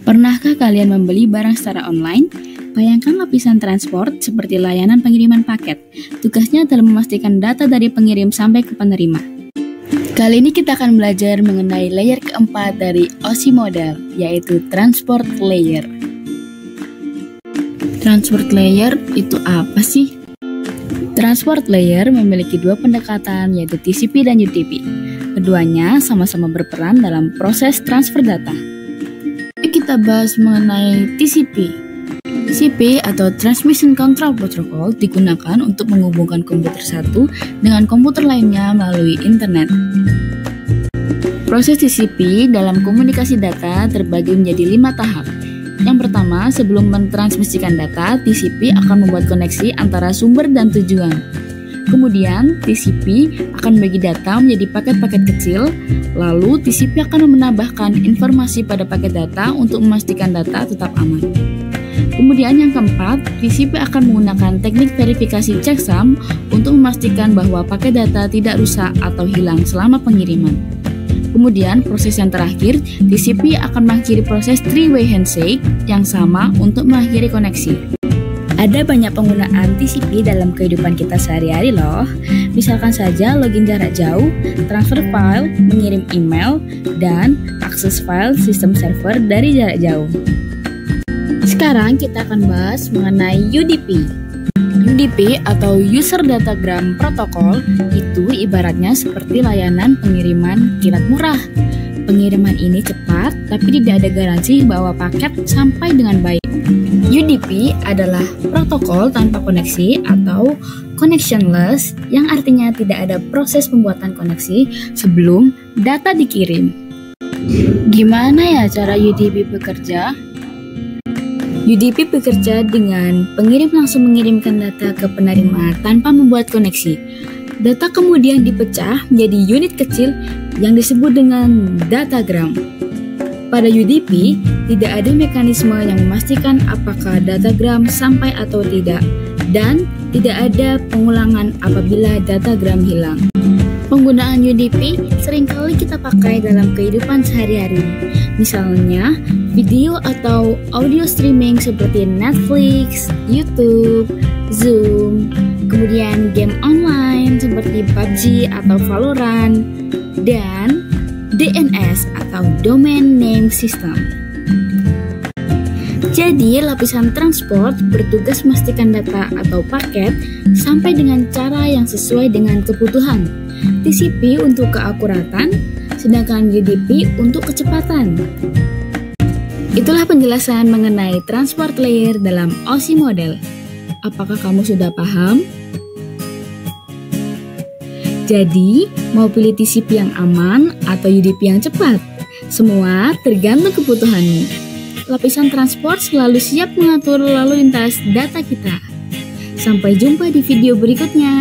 Pernahkah kalian membeli barang secara online? Bayangkan lapisan transport seperti layanan pengiriman paket. Tugasnya adalah memastikan data dari pengirim sampai ke penerima. Kali ini kita akan belajar mengenai layer keempat dari OSI model, yaitu transport layer. Transport layer itu apa sih? Transport layer memiliki dua pendekatan, yaitu TCP dan UDP. Keduanya sama-sama berperan dalam proses transfer data. Kita bahas mengenai TCP. TCP atau Transmission Control Protocol digunakan untuk menghubungkan komputer satu dengan komputer lainnya melalui internet. Proses TCP dalam komunikasi data terbagi menjadi 5 tahap. Yang pertama, sebelum mentransmisikan data, TCP akan membuat koneksi antara sumber dan tujuan. Kemudian, TCP akan membagi data menjadi paket-paket kecil, lalu TCP akan menambahkan informasi pada paket data untuk memastikan data tetap aman. Kemudian yang keempat, TCP akan menggunakan teknik verifikasi checksum untuk memastikan bahwa paket data tidak rusak atau hilang selama pengiriman. Kemudian proses yang terakhir, TCP akan mengakhiri proses three-way handshake yang sama untuk mengakhiri koneksi. Ada banyak penggunaan TCP dalam kehidupan kita sehari-hari loh. Misalkan saja login jarak jauh, transfer file, mengirim email, dan akses file sistem server dari jarak jauh. Sekarang kita akan bahas mengenai UDP. UDP atau User Datagram Protocol itu ibaratnya seperti layanan pengiriman kilat murah. Pengiriman ini cepat, tapi tidak ada garansi bahwa paket sampai dengan baik. UDP adalah protokol tanpa koneksi atau connectionless, yang artinya tidak ada proses pembuatan koneksi sebelum data dikirim. Gimana ya cara UDP bekerja? UDP bekerja dengan pengirim langsung mengirimkan data ke penerima tanpa membuat koneksi. Data kemudian dipecah menjadi unit kecil yang disebut dengan datagram. Pada UDP, tidak ada mekanisme yang memastikan apakah datagram sampai atau tidak, dan tidak ada pengulangan apabila datagram hilang. Penggunaan UDP seringkali kita pakai dalam kehidupan sehari-hari. Misalnya, video atau audio streaming seperti Netflix, YouTube, Zoom, kemudian game online seperti PUBG atau Valorant, dan DNS atau Domain Name System. Jadi, lapisan transport bertugas memastikan data atau paket sampai dengan cara yang sesuai dengan kebutuhan. TCP untuk keakuratan, sedangkan UDP untuk kecepatan. Itulah penjelasan mengenai transport layer dalam OSI model. Apakah kamu sudah paham? Jadi, mau pilih TCP yang aman atau UDP yang cepat? Semua tergantung kebutuhanmu. Lapisan transport selalu siap mengatur lalu lintas data kita. Sampai jumpa di video berikutnya.